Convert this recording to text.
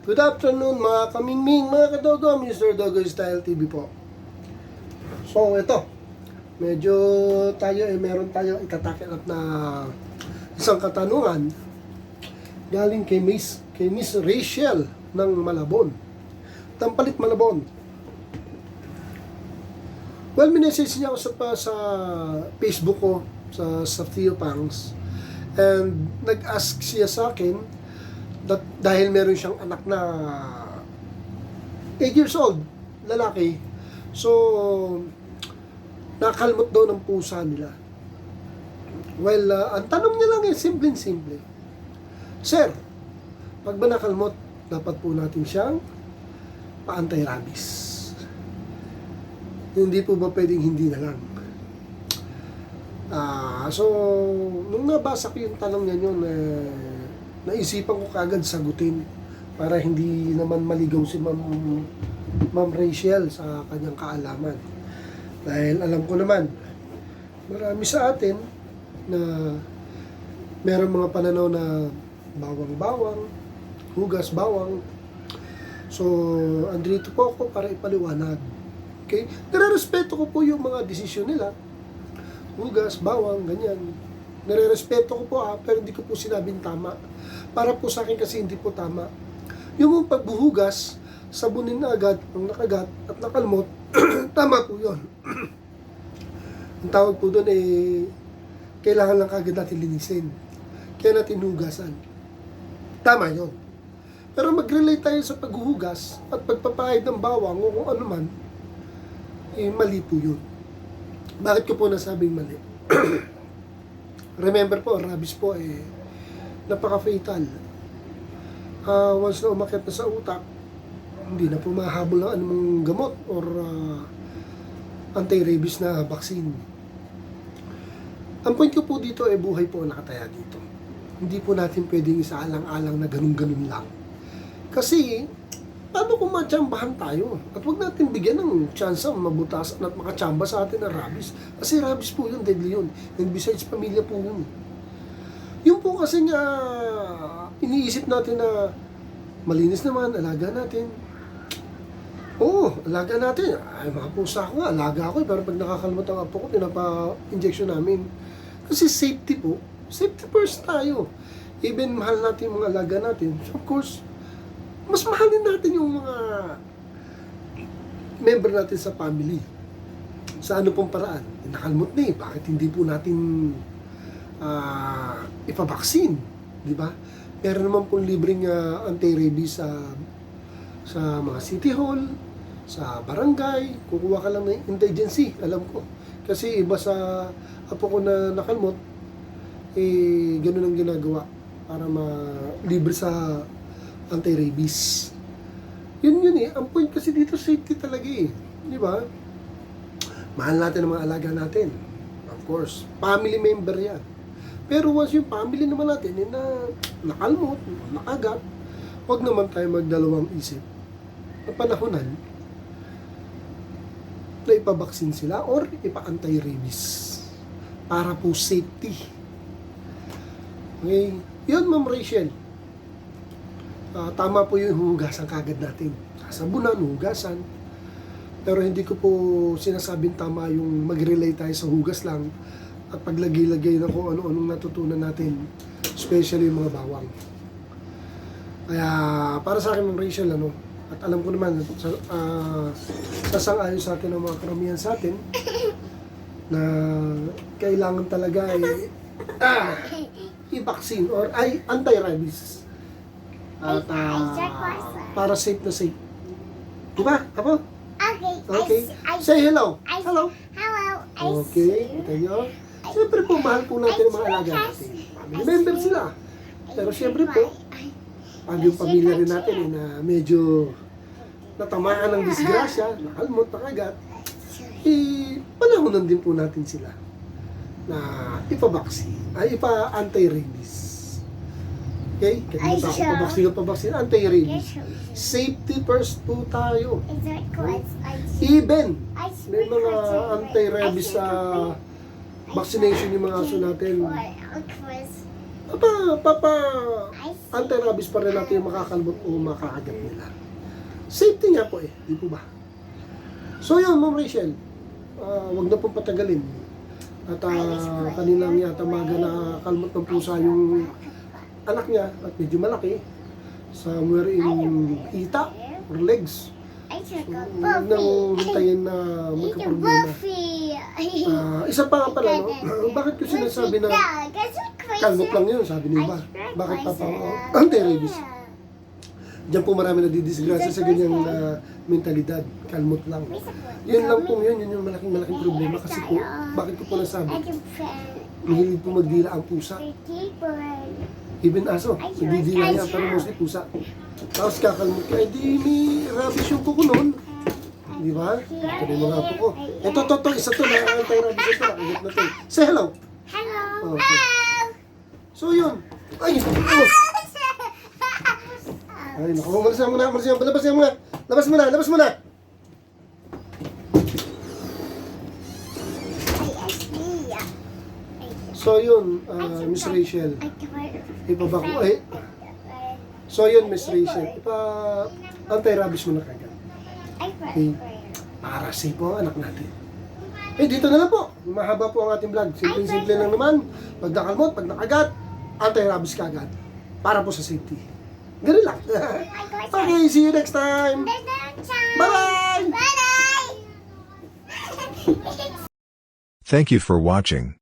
Good afternoon mga kamingming, mga kadogo, Mr. Dogo Style TV po. So ito, medyo tayo meron tayo itatakil up na isang katanungan galing kay Miss Rachel ng Malabon. Tampalit Malabon. Well, minessage niya ako sa Facebook ko, sa Theo Pangs, and nag-ask siya sa akin dahil meron siyang anak na 8 years old, lalaki. So, nakalmot daw ng pusa nila. Well, ang tanong niya lang simple. Sir, pag ba nakalmot, dapat po natin siyang pa-anti-rabies. Hindi po ba pwedeng hindi na lang? So, nung nabasa ko yung tanong niya yun, naisipan ko kagad sagutin para hindi naman maligaw si Ma'am Rachel sa kanyang kaalaman. Dahil alam ko naman, marami sa atin na meron mga pananaw na bawang-bawang, hugas bawang. So, andito po ako para ipaliwanag. Okay? Nare-respeto ko po yung mga desisyon nila. Hugas, bawang, ganyan. Nare-respeto ko po pero hindi ko po sinabing tama. Para po sa akin kasi hindi po tama. Yung pagbuhugas, sabunin na agad ang nakagat at nakalmot, tama po yun. Ang tawag po doon kailangan lang kagad natin linisin. Kaya natin hugasan. Tama yun. Pero mag-relate tayo sa paghuhugas at pagpapahid ng bawang o kung ano man, mali po yun. Bakit ko po nasabing mali? Remember po, rabies po napaka-fatal. Once na umakyat na sa utak, hindi na po mahabol ng anumang gamot or anti-rabies na vaccine. Ang point ko po dito buhay po nakataya dito. Hindi po natin pwedeng isaalang-alang na ganun-ganun lang. Kasi, paano kung matsambahan tayo? At huwag natin bigyan ng tsansa mabutasan at makatsamba sa atin ng rabies. Kasi rabies po yun, deadly yun. And besides, pamilya po yun. Yung po kasi nga, iniisip natin na malinis naman, alaga natin. Oo, alaga natin. Ay, mga pusa ko nga, alaga ako. Pero pag nakakalmot ang apo ko, pinapa-injection namin. Kasi safety po. Safety first tayo. Even mahal natin yung mga alaga natin. So, of course, mas mahalin natin yung mga member natin sa family. Sa ano pong paraan? Nakalmot na bakit hindi po natin ipabaksin? Di ba? Meron naman pong libreng anti-rabies sa mga city hall, sa barangay. Kukuha ka lang ng indigency, alam ko. Kasi iba sa apo ko na nakalmot, ganun ang ginagawa para ma-libre sa anti-rabies. Yun ang point kasi dito, safety talaga di ba? Mahal natin ang mga alaga natin. Of course, family member yan. Pero once yung family naman natin na nakalmot, nakagat, huwag naman tayo magdalawang isip na panahonan na ipabaksin sila or ipa-anti-rabies para po safety. Okay? Yun, Ma'am Rachel. Tama po yung hugasan kagad natin. Sabunan, hugasan. Pero hindi ko po sinasabing tama yung mag-relay tayo sa hugas lang at paglagay-lagay na kung ano-anong natutunan natin, especially yung mga bawang. Kaya para sa akin, Ma'am Rachel, at alam ko naman, sasang-ayon sa atin ng mga karamihan sa atin na kailangan talaga i-vaccine or anti-rabies. At para safe na safe. Diba? Apo? Okay. Say hello. Hello. Okay. Kita nyo? Siyempre po, mahal po natin ang mga alaga natin. Family member sila. Pero siyempre po, pag yung pamilya rin natin na medyo natamaan ng disgrasya, nakalmot, nakagat, panahonan din po natin sila na ipa-anti-rabies. Okay? Kaya pabaksin, anti-rabies. Safety first po tayo. Even, may mga anti-rabies vaccination yung mga aso natin. Anti-rabies pa rin natin yung makakalbot o makakagat nila. Safety nga po eh, di po ba? So yun, Ma'am Rachel, wag na pong patagalin. At kaninang yata maga na kalmot ng pusa yung anak niya at medyo malaki. Somewhere in ita or legs. Huwag nang hintayin na magka-problema. Isa pa nga pala, no? Bakit ko sinasabi na kalmot lang yun, sabi ni iba. Bakit pa pa anti-rabies? Diyan po marami na didisgrasya sa ganyang mentalidad. Kalmot lang. Yun lang po yun yung malaking problema. Kasi po, bakit ko po nasabi? Mahilig po magdila ang pusa. Even aso, nagdidila yan, pero mostly pusa. Tapos kakalmot ka, di may rabies yung kuko nun. Di ba? Ito na yung mga apo ko. Ito, isa to na anti-rabies ito. Nakagat na to. Say hello. Hello. Okay. So yun. Ay, oh. Ay, naku, labas mo na. So yun, Miss Rachel, ibaba ko, so yun, Miss Rachel, anti-rabies mo na kagad. Okay, para safe po ang anak natin. Dito na lang po, mahaba po ang ating vlog. Simple lang naman, pag nakalmot, pag nakagat, anti-rabies kagad, para po sa safety. Ganun lang. Okay, see you next time. Bye-bye! Bye-bye! Thank you for watching.